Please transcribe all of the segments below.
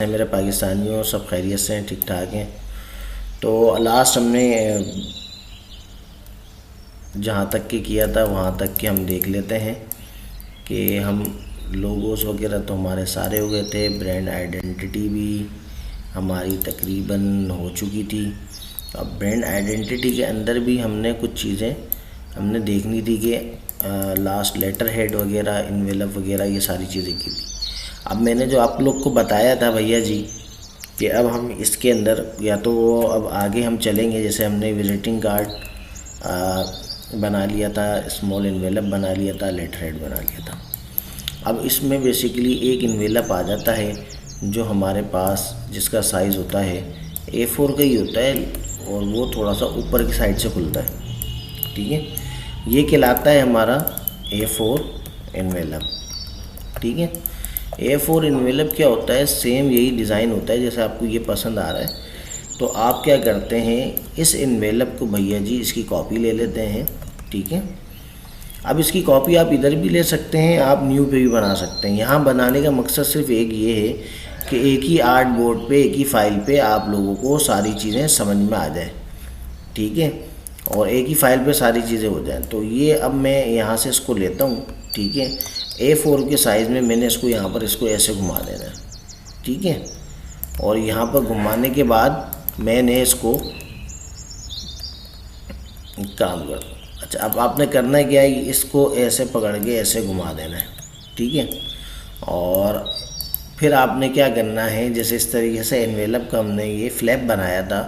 मेरे पाकिस्तानियों, सब खैरियत से हैं, ठीक ठाक हैं। तो लास्ट हमने जहाँ तक के किया था वहाँ तक के हम देख लेते हैं कि हम लोगोस वगैरह तो हमारे सारे हो गए थे, ब्रांड आइडेंटिटी भी हमारी तकरीबन हो चुकी थी। अब ब्रांड आइडेंटिटी के अंदर भी हमने कुछ चीज़ें हमने देखनी थी कि लास्ट लेटर हेड वगैरह, इन्वेलप वगैरह, ये सारी चीज़ें की थी। अब मैंने जो आप लोग को बताया था भैया जी कि अब हम इसके अंदर या तो अब आगे हम चलेंगे, जैसे हमने विजिटिंग कार्ड बना लिया था, स्मॉल इन्वेलप बना लिया था, लेटर हेड बना लिया था। अब इसमें बेसिकली एक इन्वेलप आ जाता है जो हमारे पास जिसका साइज़ होता है A4 का ही होता है और वो थोड़ा सा ऊपर की साइड से खुलता है, ठीक है। ये कहलाता है हमारा A4 इन्वेलप, ठीक है। A4 इन्वेलप क्या होता है, सेम यही डिज़ाइन होता है जैसे आपको ये पसंद आ रहा है। तो आप क्या करते हैं, इस इन्वेलप को भैया जी इसकी कॉपी ले लेते हैं, ठीक है। अब इसकी कॉपी आप इधर भी ले सकते हैं, आप न्यू पे भी बना सकते हैं। यहाँ बनाने का मकसद सिर्फ एक ये है कि एक ही आर्ट बोर्ड पे, एक ही फाइल पे आप लोगों को सारी चीज़ें समझ में आ जाए, ठीक है, और एक ही फाइल पे सारी चीज़ें हो जाएं। तो ये अब मैं यहाँ से इसको लेता हूँ, ठीक है। A4 के साइज़ में मैंने इसको यहाँ पर इसको ऐसे घुमा देना है, ठीक है। और यहाँ पर घुमाने के बाद मैंने इसको काम कर, अच्छा अब आपने करना है क्या है, इसको ऐसे पकड़ के ऐसे घुमा देना है, ठीक है। और फिर आपने क्या करना है, जैसे इस तरीके से एनवेलप का हमने ये फ्लैप बनाया था,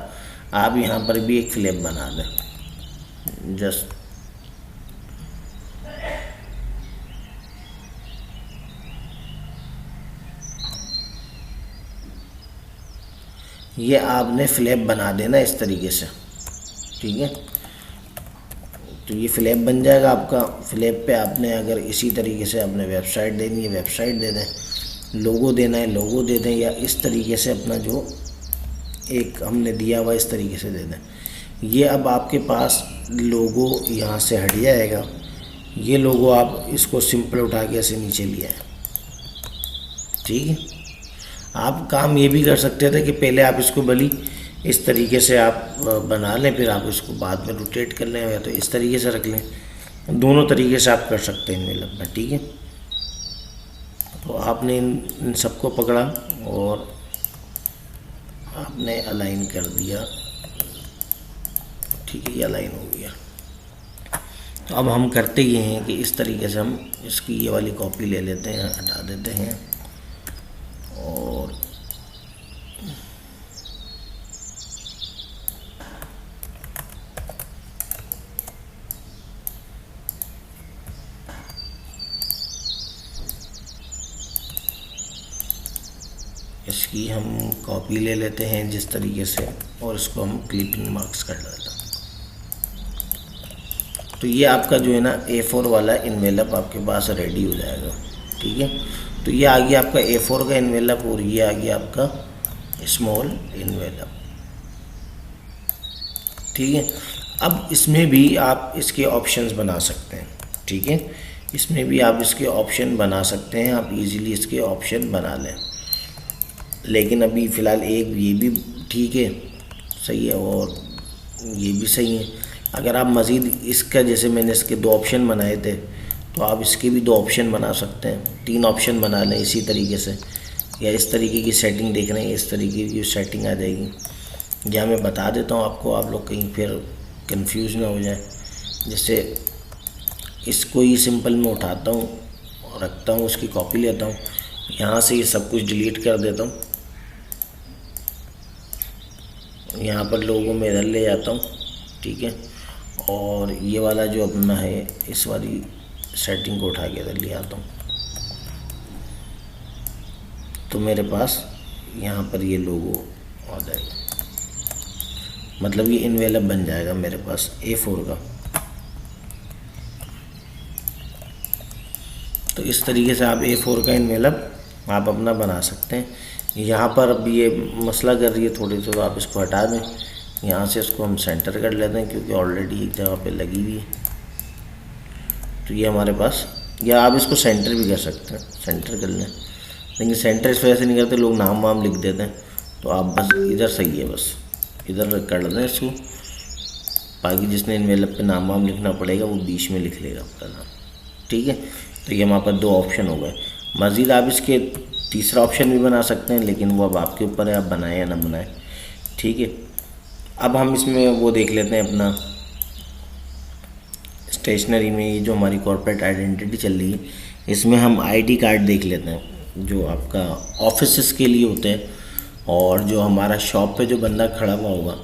आप यहाँ पर भी एक फ्लैप बना दें जस्ट। ये आपने फ्लैप बना देना इस तरीके से, ठीक है। तो ये फ्लैप बन जाएगा आपका। फ्लैप पे आपने अगर इसी तरीके से आपने वेबसाइट देनी है वेबसाइट दे दें, लोगो देना है लोगो दे दें, या इस तरीके से अपना जो एक हमने दिया हुआ इस तरीके से दे दें। ये अब आपके पास लोगो यहाँ से हट जाएगा। ये लोगो आप इसको सिंपल उठा के ऐसे नीचे लिया है, ठीक है। आप काम ये भी कर सकते थे कि पहले आप इसको भली इस तरीके से आप बना लें, फिर आप इसको बाद में रोटेट कर लें, या तो इस तरीके से रख लें। दोनों तरीके से आप कर सकते हैं इनमें लगना, ठीक है। तो आपने इन सबको पकड़ा और आपने अलाइन कर दिया, ठीक है, ये अलाइन हो गया। तो अब हम करते ये हैं कि इस तरीके से हम इसकी ये वाली कॉपी ले लेते हैं, हटा देते हैं, और इसकी हम कॉपी ले लेते हैं जिस तरीके से, और इसको हम क्लिपिंग मार्क्स कर लेते हैं। तो ये आपका जो है ना A4 वाला इन्वेलप आपके पास रेडी हो जाएगा, ठीक है। तो ये आ गया आपका A4 का इन्वेलप, और ये आ गया आपका स्मॉल इन्वेलप, ठीक है। अब इसमें भी आप इसके ऑप्शंस बना सकते हैं, ठीक है। इसमें भी आप इसके ऑप्शन बना सकते हैं, आप इजीली इसके ऑप्शन बना लें। लेकिन अभी फ़िलहाल एक ये भी ठीक है, सही है, और ये भी सही है। अगर आप मज़ीद इसका, जैसे मैंने इसके 2 ऑप्शन बनाए थे, तो आप इसके भी 2 ऑप्शन बना सकते हैं, 3 ऑप्शन बना लें इसी तरीके से। या इस तरीके की सेटिंग देख रहे हैं, इस तरीके की सेटिंग आ जाएगी। या मैं बता देता हूँ आपको, आप लोग कहीं फिर कंफ्यूज ना हो जाए। जैसे इसको ही सिंपल मैं उठाता हूँ, रखता हूँ, उसकी कॉपी लेता हूँ, यहाँ से ये सब कुछ डिलीट कर देता हूँ, यहाँ पर लोगों में इधर ले जाता हूँ, ठीक है। और ये वाला जो अपना है, इस वाली सेटिंग को उठा के इधर ले आता हूँ, तो मेरे पास यहाँ पर ये लोगो आ जाएगा, मतलब ये इन्वेलप बन जाएगा मेरे पास A4 का। तो इस तरीके से आप A4 का इन्वेलप आप अपना बना सकते हैं। यहाँ पर अब ये मसला कर रही है थोड़ी, तो आप इसको हटा दें, यहाँ से इसको हम सेंटर कर लेते हैं क्योंकि ऑलरेडी एक जगह पे लगी हुई है। तो ये हमारे पास, या आप इसको सेंटर भी कर सकते हैं, सेंटर कर लें लेकिन सेंटर इस वजह से नहीं करते, लोग नाम वाम लिख देते हैं। तो आप बस इधर सही है, बस इधर कर दें इसको। बाकी जिसने इन्वेलप पे नाम वाम लिखना पड़ेगा वो बीच में लिख लेगा आपका नाम। ठीक है, तो ये हमारे पास 2 ऑप्शन हो गए। मज़ीद आप इसके तीसरा ऑप्शन भी बना सकते हैं, लेकिन वो अब आपके ऊपर है, आप बनाएं या ना बनाएं। ठीक है, अब हम इसमें वो देख लेते हैं अपना स्टेशनरी में ये जो हमारी कॉर्पोरेट आइडेंटिटी चल रही है, इसमें हम आईडी कार्ड देख लेते हैं जो आपका ऑफिस के लिए होते हैं, और जो हमारा शॉप पे जो बंदा खड़ा हुआ होगा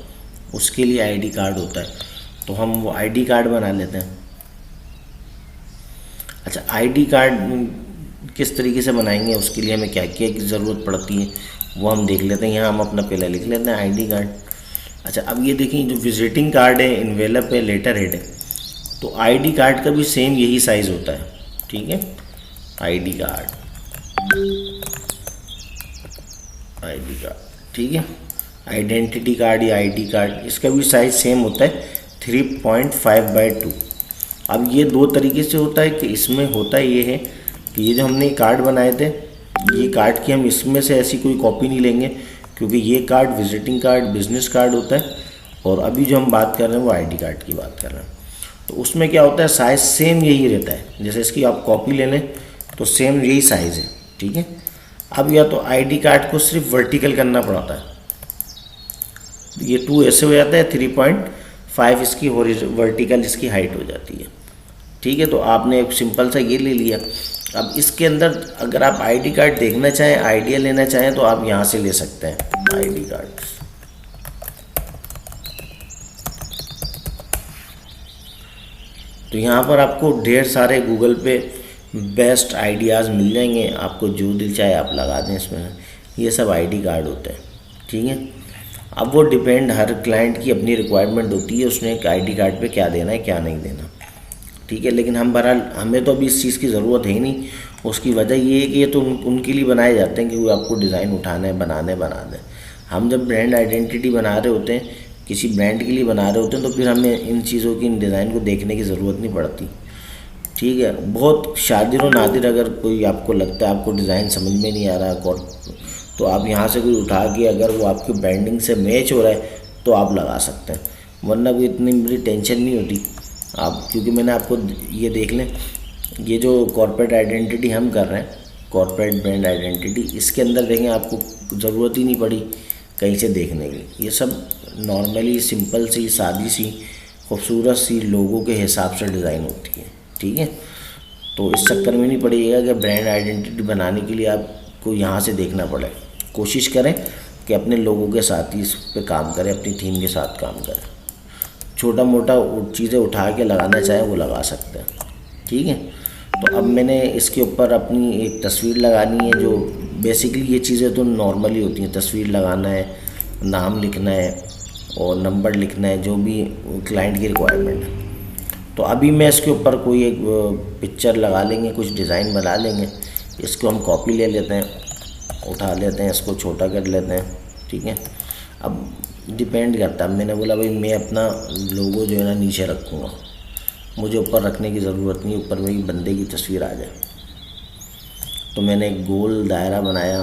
उसके लिए आईडी कार्ड होता है। तो हम वो आईडी कार्ड बना लेते हैं। अच्छा, आईडी कार्ड किस तरीके से बनाएंगे, उसके लिए हमें क्या क्या की ज़रूरत पड़ती है वो हम देख लेते हैं। यहाँ हम अपना पहले लिख लेते हैं आईडी कार्ड। अच्छा, अब ये देखिए जो विजिटिंग कार्ड है, इन्वेलप है, लेटर हेड है, तो आईडी कार्ड का भी सेम यही साइज़ होता है। ठीक है, आईडी कार्ड, ठीक है, आइडेंटिटी कार्ड या आईडी कार्ड, इसका भी साइज़ सेम होता है 3.5/2। अब ये 2 तरीके से होता है कि इसमें होता ये है कि ये जो हमने कार्ड बनाए थे, ये कार्ड की हम इसमें से ऐसी कोई कॉपी नहीं लेंगे, क्योंकि ये card visiting card, business card होता है, और अभी जो हम बात कर रहे हैं वो आईडी कार्ड की बात कर रहे हैं। तो उसमें क्या होता है, साइज़ सेम यही रहता है। जैसे इसकी आप कॉपी ले लें तो सेम यही साइज़ है। ठीक है, अब या तो आईडी कार्ड को सिर्फ वर्टिकल करना पड़ता है, ये 2 ऐसे हो जाता है, 3.5 इसकी वर्टिकल इसकी हाइट हो जाती है। ठीक है, तो आपने एक सिंपल सा ये ले लिया। अब इसके अंदर अगर आप आईडी कार्ड देखना चाहें, आइडिया लेना चाहें, तो आप यहाँ से ले सकते हैं आईडी कार्ड। तो यहाँ पर आपको ढेर सारे गूगल पे बेस्ट आइडियाज़ मिल जाएंगे, आपको जो दिल चाहे आप लगा दें इसमें। ये सब आईडी कार्ड होते हैं। ठीक है, अब वो डिपेंड, हर क्लाइंट की अपनी रिक्वायरमेंट होती है, उसने एक आईडी कार्ड पे क्या देना है क्या नहीं देना। ठीक है, लेकिन हम बहरहाल हमें तो अभी इस चीज़ की ज़रूरत है ही नहीं। उसकी वजह ये है कि ये तो उनके लिए बनाए जाते हैं कि वो आपको डिज़ाइन उठाना है, बनाने बना दें। हम जब ब्रांड आइडेंटिटी बना रहे होते हैं, किसी ब्रांड के लिए बना रहे होते हैं, तो फिर हमें इन चीज़ों की, इन डिज़ाइन को देखने की ज़रूरत नहीं पड़ती। ठीक है, बहुत शादिर और नादिर अगर कोई आपको लगता है आपको डिज़ाइन समझ में नहीं आ रहा है, तो आप यहाँ से कोई उठा के अगर वो आपकी ब्रांडिंग से मैच हो रहा है तो आप लगा सकते हैं, वरना कोई इतनी बड़ी टेंशन नहीं होती आप। क्योंकि मैंने आपको ये देख लें, ये जो कॉर्पोरेट आइडेंटिटी हम कर रहे हैं, कॉर्पोरेट ब्रांड आइडेंटिटी, इसके अंदर देखें आपको ज़रूरत ही नहीं पड़ी कहीं से देखने की। ये सब नॉर्मली सिंपल सी, सादी सी, खूबसूरत सी लोगों के हिसाब से डिज़ाइन होती है। ठीक है, तो इस चक्कर में नहीं पड़िएगा कि ब्रांड आइडेंटिटी बनाने के लिए आपको यहाँ से देखना पड़े। कोशिश करें कि अपने लोगों के साथ ही इस पे काम करें, अपनी थीम के साथ काम करें। छोटा मोटा चीज़ें उठा के लगाना चाहे वो लगा सकते हैं। ठीक है, तो अब मैंने इसके ऊपर अपनी एक तस्वीर लगानी है, जो बेसिकली ये चीज़ें तो नॉर्मली होती हैं, तस्वीर लगाना है, नाम लिखना है और नंबर लिखना है, जो भी क्लाइंट की रिक्वायरमेंट है। तो अभी मैं इसके ऊपर कोई एक पिक्चर लगा लेंगे, कुछ डिज़ाइन बना लेंगे, इसको हम कॉपी ले लेते हैं, उठा लेते हैं, इसको छोटा कर लेते हैं। ठीक है, अब डिपेंड करता है, मैंने बोला भाई मैं अपना लोगो जो है ना नीचे रखूँगा, मुझे ऊपर रखने की ज़रूरत नहीं, ऊपर मेरी बंदे की तस्वीर आ जाए। तो मैंने एक गोल दायरा बनाया।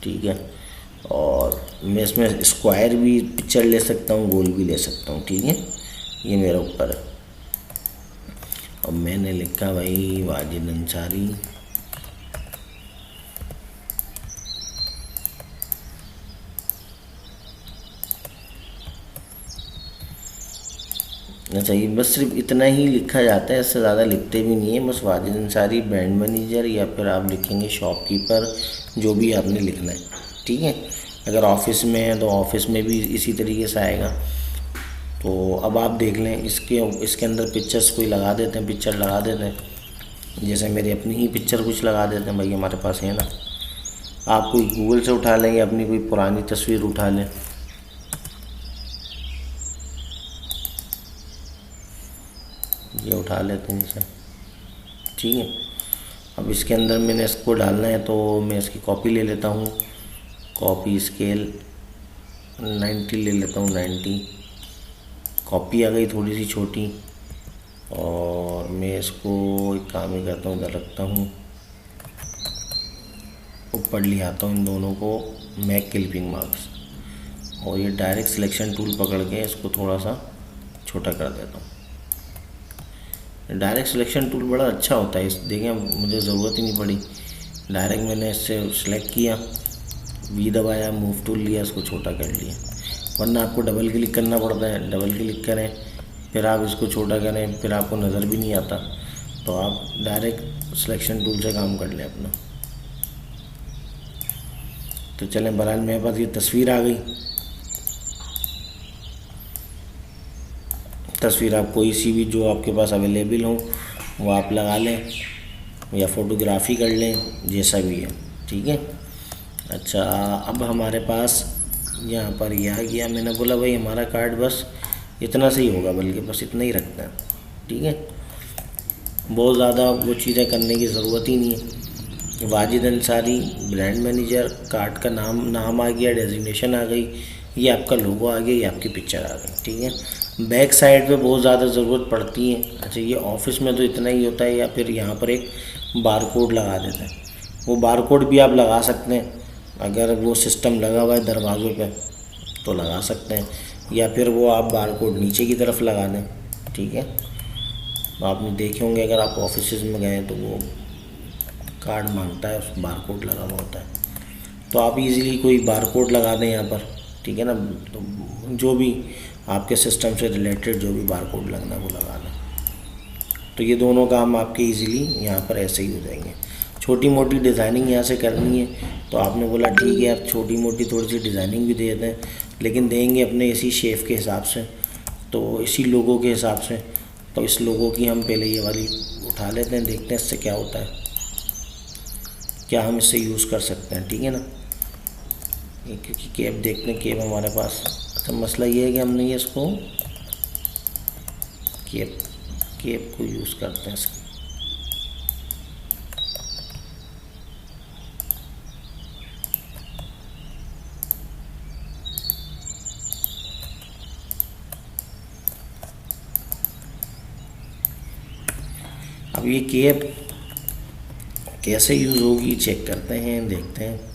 ठीक है, और मैं इसमें स्क्वायर भी पिक्चर ले सकता हूँ, गोल भी ले सकता हूँ। ठीक है, ये मेरे ऊपर है। और मैंने लिखा भाई वाजिद अंसारी, अच्छा ये बस सिर्फ इतना ही लिखा जाता है, इससे ज़्यादा लिखते भी नहीं है। बस वाजिद अंसारी ब्रांड मैनेजर, या फिर आप लिखेंगे शॉपकीपर, जो भी आपने लिखना है। ठीक है, अगर ऑफिस में है तो ऑफिस में भी इसी तरीके से आएगा। तो अब आप देख लें, इसके अंदर पिक्चर्स कोई लगा देते हैं, पिक्चर लगा देते हैं। जैसे मेरी अपनी ही पिक्चर कुछ लगा देते हैं, भाई हमारे पास है ना। आप कोई गूगल से उठा लें या अपनी कोई पुरानी तस्वीर उठा लें, ये उठा लेते हैं जैसे। ठीक है, अब इसके अंदर मैंने इसको डालना है, तो मैं इसकी कॉपी ले लेता हूँ, कॉपी स्केल 90 ले लेता हूँ, 90। कॉपी आ गई थोड़ी सी छोटी, और मैं इसको एक काम ही करता हूँ, इधर रखता हूँ। ऊपर ले आता हूँ इन दोनों को मैक क्लिपिंग मार्क्स, और ये डायरेक्ट सिलेक्शन टूल पकड़ के इसको थोड़ा सा छोटा कर देता हूँ। डायरेक्ट सिलेक्शन टूल बड़ा अच्छा होता है, इस देखें मुझे ज़रूरत ही नहीं पड़ी, डायरेक्ट मैंने इससे सिलेक्ट किया, वी दबाया, मूव टूल लिया, इसको छोटा कर लिया। वरना आपको डबल क्लिक करना पड़ता है, डबल क्लिक करें फिर आप इसको छोटा करें, फिर आपको नज़र भी नहीं आता। तो आप डायरेक्ट सिलेक्शन टूल से काम कर लें अपना। तो चलें, बहरहाल मेरे पास ये तस्वीर आ गई। तस्वीर आप कोई सी भी जो आपके पास अवेलेबल हो वो आप लगा लें या फ़ोटोग्राफी कर लें, जैसा भी है, ठीक है। अच्छा, अब हमारे पास यहाँ पर यह आ गया। मैंने बोला भाई हमारा कार्ड बस इतना से ही होगा, बल्कि बस इतना ही रखना है, ठीक है। बहुत ज़्यादा वो चीज़ें करने की ज़रूरत ही नहीं है। Wajid Ansari brand manager, card का नाम आ गया, डेजिग्नेशन आ गई, ये आपका लोगो आ गया, ये आपकी पिक्चर आ गई, ठीक है। बैक साइड पे बहुत ज़्यादा ज़रूरत पड़ती है। अच्छा, ये ऑफिस में तो इतना ही होता है, या फिर यहाँ पर एक बार कोड लगा देते हैं। वो बार कोड भी आप लगा सकते हैं, अगर वो सिस्टम लगा हुआ है दरवाज़ों पे तो लगा सकते हैं, या फिर वो आप बार कोड नीचे की तरफ लगा दें, ठीक है। आपने देखे होंगे अगर आप ऑफिस में गए तो वो कार्ड मांगता है, उस बार कोड लगा हुआ होता है, तो आप इजीली कोई बार कोड लगा दें यहाँ पर, ठीक है ना। तो जो भी आपके सिस्टम से रिलेटेड जो भी बार कोड लगना है वो लगा लें। तो ये दोनों काम आपके इजीली यहाँ पर ऐसे ही हो जाएंगे। छोटी मोटी डिज़ाइनिंग यहाँ से करनी है तो आपने बोला ठीक है यार, छोटी मोटी थोड़ी सी डिज़ाइनिंग भी दे दें, लेकिन देंगे अपने इसी शेप के हिसाब से, तो इसी लोगों के हिसाब से। तो इस लोगों की हम पहले ये वाली उठा लेते हैं, देखते हैं इससे क्या होता है, क्या हम इससे यूज़ कर सकते हैं, ठीक है ना। क्योंकि कैप देखते हैं, कैप हमारे पास। अच्छा, मसला ये है कि हमने ये इसको कैप को यूज़ करते हैं इसकी। अब ये कैप कैसे यूज़ होगी चेक करते हैं, देखते हैं।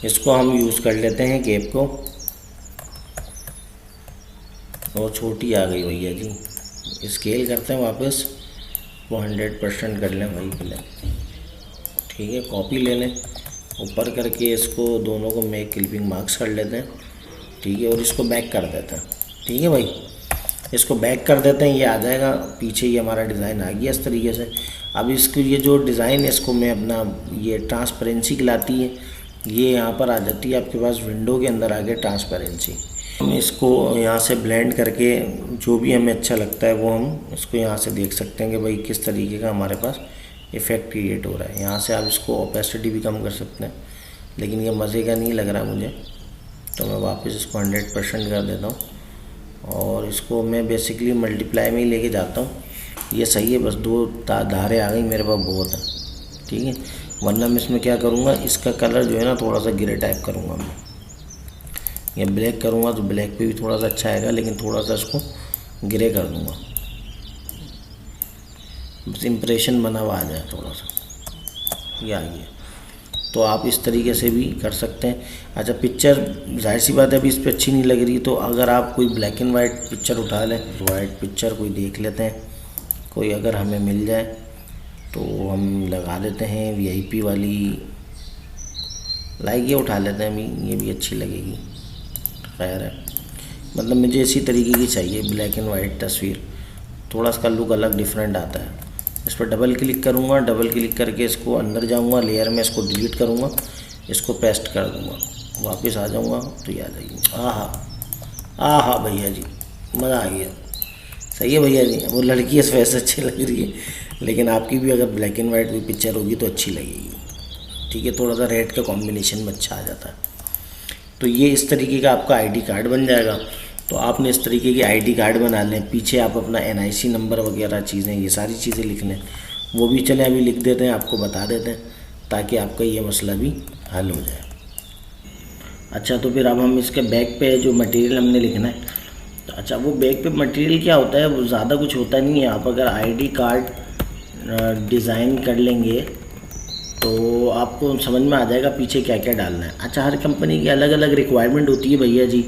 इसको हम यूज़ कर लेते हैं कैप को, और छोटी आ गई भैया जी। स्केल करते हैं वापस, वो 100% कर लें भाई पहले, ठीक है। कॉपी ले लें, ऊपर करके इसको दोनों को मैक क्लिपिंग मार्क्स कर लेते हैं, ठीक है। और इसको बैक कर देते हैं, ठीक है भाई। इसको बैक कर देते हैं, ये आ जाएगा पीछे, ये हमारा डिज़ाइन आ गया इस तरीके से। अब इसको ये जो डिज़ाइन है इसको मैं अपना, ये ट्रांसपेरेंसी खिलाती है, ये यहाँ पर आ जाती है आपके पास विंडो के अंदर आ गया ट्रांसपेरेंसी। हम इसको यहाँ से ब्लेंड करके जो भी हमें अच्छा लगता है वो हम इसको यहाँ से देख सकते हैं कि भाई किस तरीके का हमारे पास इफ़ेक्ट क्रिएट हो रहा है। यहाँ से आप इसको ओपेसिटी भी कम कर सकते हैं, लेकिन ये मज़े का नहीं लग रहा मुझे, तो मैं वापस इसको 100% कर देता हूँ। और इसको मैं बेसिकली मल्टीप्लाई में ही लेके जाता हूँ। ये सही है, बस 2 धारे आ गई मेरे पास, बहुत है, ठीक है। वरना मैं इसमें क्या करूँगा, इसका कलर जो है ना थोड़ा सा ग्रे टाइप करूँगा मैं, या ब्लैक करूँगा तो ब्लैक पे भी थोड़ा सा अच्छा आएगा, लेकिन थोड़ा सा इसको ग्रे कर दूँगा, बस इम्प्रेशन बना हुआ आ जाए थोड़ा सा, ये आ गया। तो आप इस तरीके से भी कर सकते हैं। अच्छा, पिक्चर जाहिर सी बात है अभी इस पर अच्छी नहीं लग रही, तो अगर आप कोई ब्लैक एंड वाइट पिक्चर उठा लें, वाइट पिक्चर कोई देख लेते हैं, कोई अगर हमें मिल जाए तो हम लगा लेते हैं। VIP वाली लाइक ये उठा लेते हैं, अभी ये भी अच्छी लगेगी, खैर है। मतलब मुझे इसी तरीके की चाहिए ब्लैक एंड वाइट तस्वीर, थोड़ा इसका लुक अलग डिफरेंट आता है। इस पर डबल क्लिक करूँगा, डबल क्लिक करके इसको अंदर जाऊँगा, लेयर में इसको डिलीट करूँगा, इसको पेस्ट कर दूँगा, वापस आ जाऊँगा तो ये आ जाएगी। आहा भैया जी, मज़ा आ गया। सही है भैया जी, वो लड़की इस वैसे अच्छी लग रही है, लेकिन आपकी भी अगर ब्लैक एंड वाइट भी पिक्चर होगी तो अच्छी लगेगी, ठीक है। थोड़ा सा रेड का कॉम्बिनेशन में अच्छा आ जाता है। तो ये इस तरीके का आपका ID कार्ड बन जाएगा। तो आपने इस तरीके की ID कार्ड बना लें, पीछे आप अपना NIC नंबर वगैरह चीज़ें, ये सारी चीज़ें लिख लें। वो भी चले अभी लिख देते हैं, आपको बता देते हैं, ताकि आपका ये मसला भी हल हो जाए। अच्छा, तो फिर अब हम इसके बैक पे जो मटेरियल हमने लिखना है, तो अच्छा वो बैक पे मटेरियल क्या होता है, वो ज़्यादा कुछ होता नहीं है। आप अगर आईडी कार्ड डिज़ाइन कर लेंगे तो आपको समझ में आ जाएगा पीछे क्या क्या डालना है। अच्छा, हर कंपनी की अलग अलग रिक्वायरमेंट होती है भैया जी,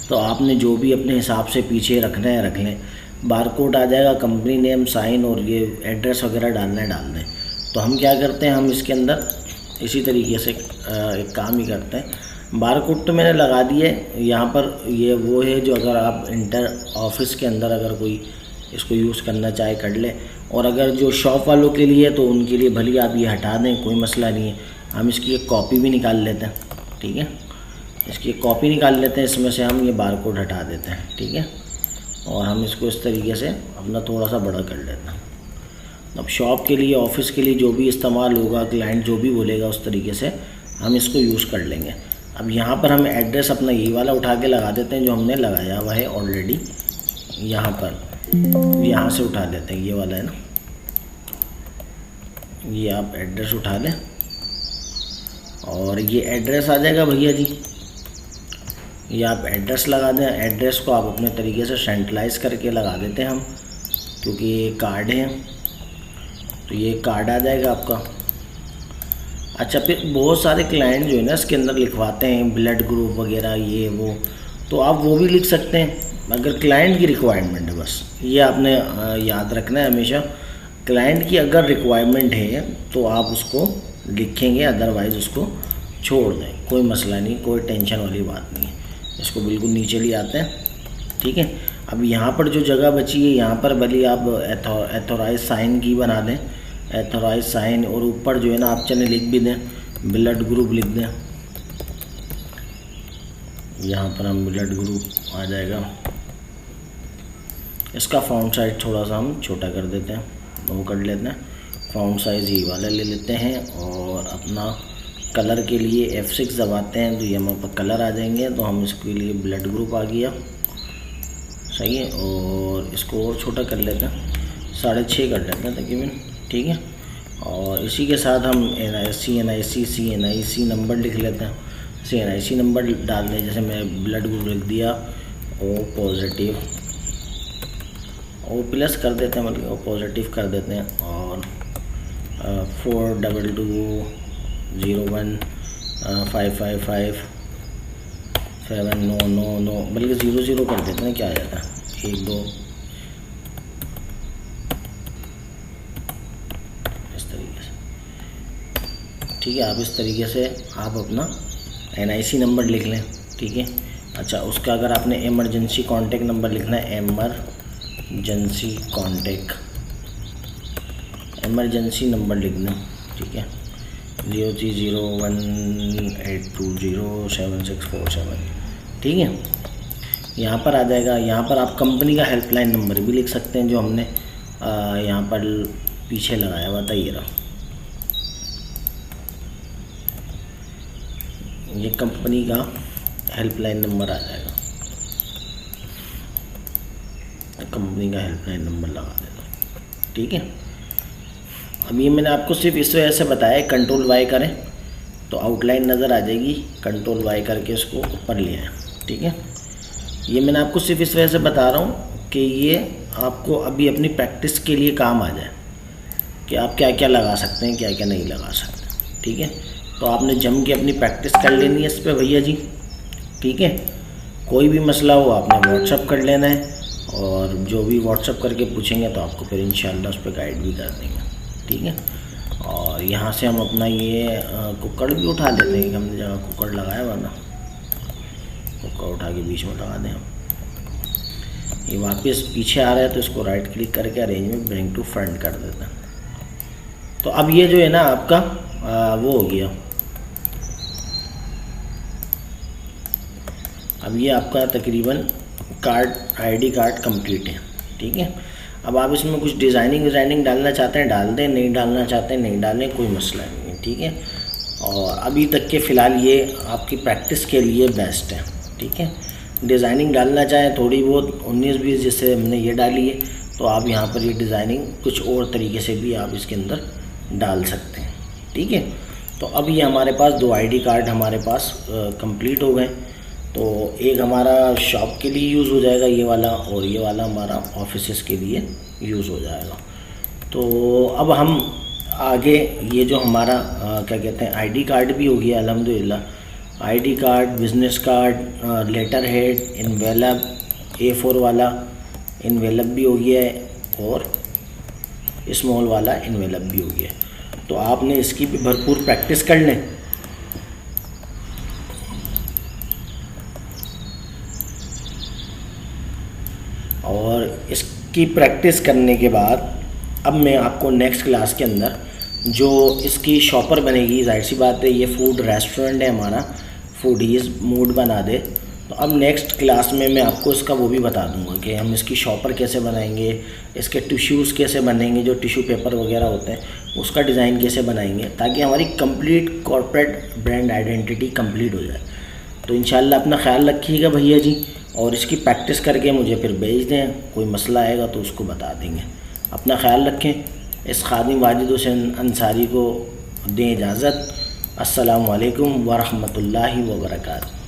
तो आपने जो भी अपने हिसाब से पीछे रखना है रख लें। बारकोड आ जाएगा, कंपनी नेम, साइन और ये एड्रेस वगैरह डालना है डाल दें। तो हम क्या करते हैं, हम इसके अंदर इसी तरीके से एक काम ही करते हैं। बारकोड तो मैंने लगा दिए यहाँ पर, ये वो है जो अगर आप इंटर ऑफिस के अंदर अगर कोई इसको यूज़ करना चाहे कर ले, और अगर जो शॉप वालों के लिए तो उनके लिए भले आप ये हटा दें, कोई मसला नहीं है। हम इसकी एक कॉपी भी निकाल लेते हैं, ठीक है, इसकी एक कॉपी निकाल लेते हैं, इसमें से हम ये बारकोड हटा देते हैं, ठीक है, और हम इसको इस तरीके से अपना थोड़ा सा बड़ा कर लेते हैं। अब शॉप के लिए, ऑफिस के लिए जो भी इस्तेमाल होगा, क्लाइंट जो भी बोलेगा उस तरीके से हम इसको यूज़ कर लेंगे। अब यहाँ पर हम एड्रेस अपना ये वाला उठा के लगा देते हैं जो हमने लगाया हुआ है ऑलरेडी, यहाँ पर यहाँ से उठा लेते हैं, ये वाला है ना, ये आप एड्रेस उठा लें और ये एड्रेस आ जाएगा भैया जी। ये आप एड्रेस लगा दें, एड्रेस को आप अपने तरीके से सेंट्रलाइज करके लगा देते हैं हम, क्योंकि ये कार्ड है तो ये कार्ड आ जाएगा आपका। अच्छा, फिर बहुत सारे क्लाइंट जो है ना इसके अंदर लिखवाते हैं ब्लड ग्रुप वगैरह ये वो, तो आप वो भी लिख सकते हैं अगर क्लाइंट की रिक्वायरमेंट है। बस ये आपने याद रखना है हमेशा, क्लाइंट की अगर रिक्वायरमेंट है तो आप उसको लिखेंगे, अदरवाइज़ उसको छोड़ दें, कोई मसला नहीं, कोई टेंशन वाली बात नहीं है। इसको बिल्कुल नीचे ले आते हैं, ठीक है। अब यहाँ पर जो जगह बची है यहाँ पर भले आप एथोराइज साइन की बना दें, एथोराइज साइन, और ऊपर जो है ना आप चने लिख भी दें, ब्लड ग्रुप लिख दें। यहाँ पर हम ब्लड ग्रुप आ जाएगा। इसका फ़ॉन्ट साइज थोड़ा सा हम छोटा कर देते हैं, वो कर लेते हैं, फ़ॉन्ट साइज़ ये वाला ले लेते हैं। और अपना कलर के लिए F6 दबाते हैं तो ये हमारे पास कलर आ जाएंगे। तो हम इसके लिए ब्लड ग्रुप आ गया, सही है, और इसको और छोटा कर लेते हैं, 6.5 कर लेते हैं तकरीबन, ठीक है। और इसी के साथ हम NIC नंबर लिख लेते हैं, NIC नंबर डाल दें। जैसे मैं ब्लड ग्रुप लिख दिया O पॉजिटिव, O प्लस कर देते हैं, मतलब O पॉजिटिव कर देते हैं। और 42201555799 बल्कि 00 कर देते हैं, क्या आ जाता है 1 2 इस तरीके से, ठीक है। आप इस तरीके से आप अपना NIC नंबर लिख लें, ठीक है। अच्छा, उसका अगर आपने एमरजेंसी कॉन्टैक्ट नंबर लिखना है, एमरजेंसी एमरजेंसी नंबर लिख दें, ठीक है, 03018207 ठीक है। यहाँ पर आ जाएगा। यहाँ पर आप कंपनी का हेल्पलाइन नंबर भी लिख सकते हैं जो हमने यहाँ पर पीछे लगाया हुआ था, ये रहा, ये कंपनी का हेल्पलाइन नंबर आ जाएगा, कंपनी का हेल्पलाइन नंबर लगा देगा, ठीक है। अब ये मैंने आपको सिर्फ इस वजह से बताया, कंट्रोल वाई करें तो आउटलाइन नज़र आ जाएगी, कंट्रोल वाई करके इसको ऊपर ले आए, ठीक है। ये मैंने आपको सिर्फ इस वजह से बता रहा हूँ कि ये आपको अभी अपनी प्रैक्टिस के लिए काम आ जाए कि आप क्या क्या लगा सकते हैं, क्या क्या नहीं लगा सकते, ठीक है। तो आपने जम के अपनी प्रैक्टिस कर लेनी है इस पर भैया जी, ठीक है। कोई भी मसला हो आपने व्हाट्सअप कर लेना है, और जो भी व्हाट्सअप करके पूछेंगे तो आपको फिर इंशाल्लाह उस पर गाइड भी कर देंगे, ठीक है। और यहाँ से हम अपना ये कुकर भी उठा लेते हैं, हमने जगह कुकर लगाया हुआ ना, कुकर उठा के बीच में लगा दें हम। ये वापस पीछे आ रहा है तो इसको राइट क्लिक करके अरेंज में ब्रिंग टू फ्रंट कर देते हैं। तो अब ये जो है ना आपका वो हो गया, अब ये आपका तकरीबन कार्ड आईडी कार्ड कंप्लीट है, ठीक है। अब आप इसमें कुछ डिज़ाइनिंग डालना चाहते हैं डाल दें, नहीं डालना चाहते हैं नहीं डालें, कोई मसला नहीं है, ठीक है। और अभी तक के फ़िलहाल ये आपकी प्रैक्टिस के लिए बेस्ट है, ठीक है। डिज़ाइनिंग डालना चाहें थोड़ी बहुत 19-20 जैसे हमने ये डाली है, तो आप यहाँ पर ये डिज़ाइनिंग कुछ और तरीके से भी आप इसके अंदर डाल सकते हैं, ठीक है। तो अब ये हमारे पास 2 आईडी कार्ड हमारे पास कंप्लीट हो गए। तो एक हमारा शॉप के लिए यूज़ हो जाएगा ये वाला, और ये वाला हमारा ऑफिसेस के लिए यूज़ हो जाएगा। तो अब हम आगे ये जो हमारा क्या कहते हैं आईडी कार्ड भी हो गया अल्हम्दुलिल्लाह। ID card, business card, letterhead, envelope, A4 वाला इन्वेलप भी हो गया है, और स्मॉल वाला इन्वेलप भी हो गया। तो आपने इसकी भी भरपूर प्रैक्टिस कर लें। और इसकी प्रैक्टिस करने के बाद अब मैं आपको नेक्स्ट क्लास के अंदर जो इसकी शॉपर बनेगी, जाहिर सी बात है ये फूड रेस्टोरेंट है हमारा, फूडीज़ मूड बना दे। तो अब नेक्स्ट क्लास में मैं आपको इसका वो भी बता दूंगा कि हम इसकी शॉपर कैसे बनाएंगे, इसके टिश्यूज़ कैसे बनेंगे, जो टिश्यू पेपर वगैरह होते हैं उसका डिज़ाइन कैसे बनाएंगे, ताकि हमारी complete corporate brand identity complete हो जाए। तो इंशाल्लाह अपना ख्याल रखिएगा भैया जी, और इसकी प्रैक्टिस करके मुझे फिर भेज दें। कोई मसला आएगा तो उसको बता देंगे। अपना ख्याल रखें। इस खादिम वाजिद हुसैन अंसारी को दें इजाज़त। अस्सलामु अलैकुम व रहमतुल्लाहि व बरकातहू।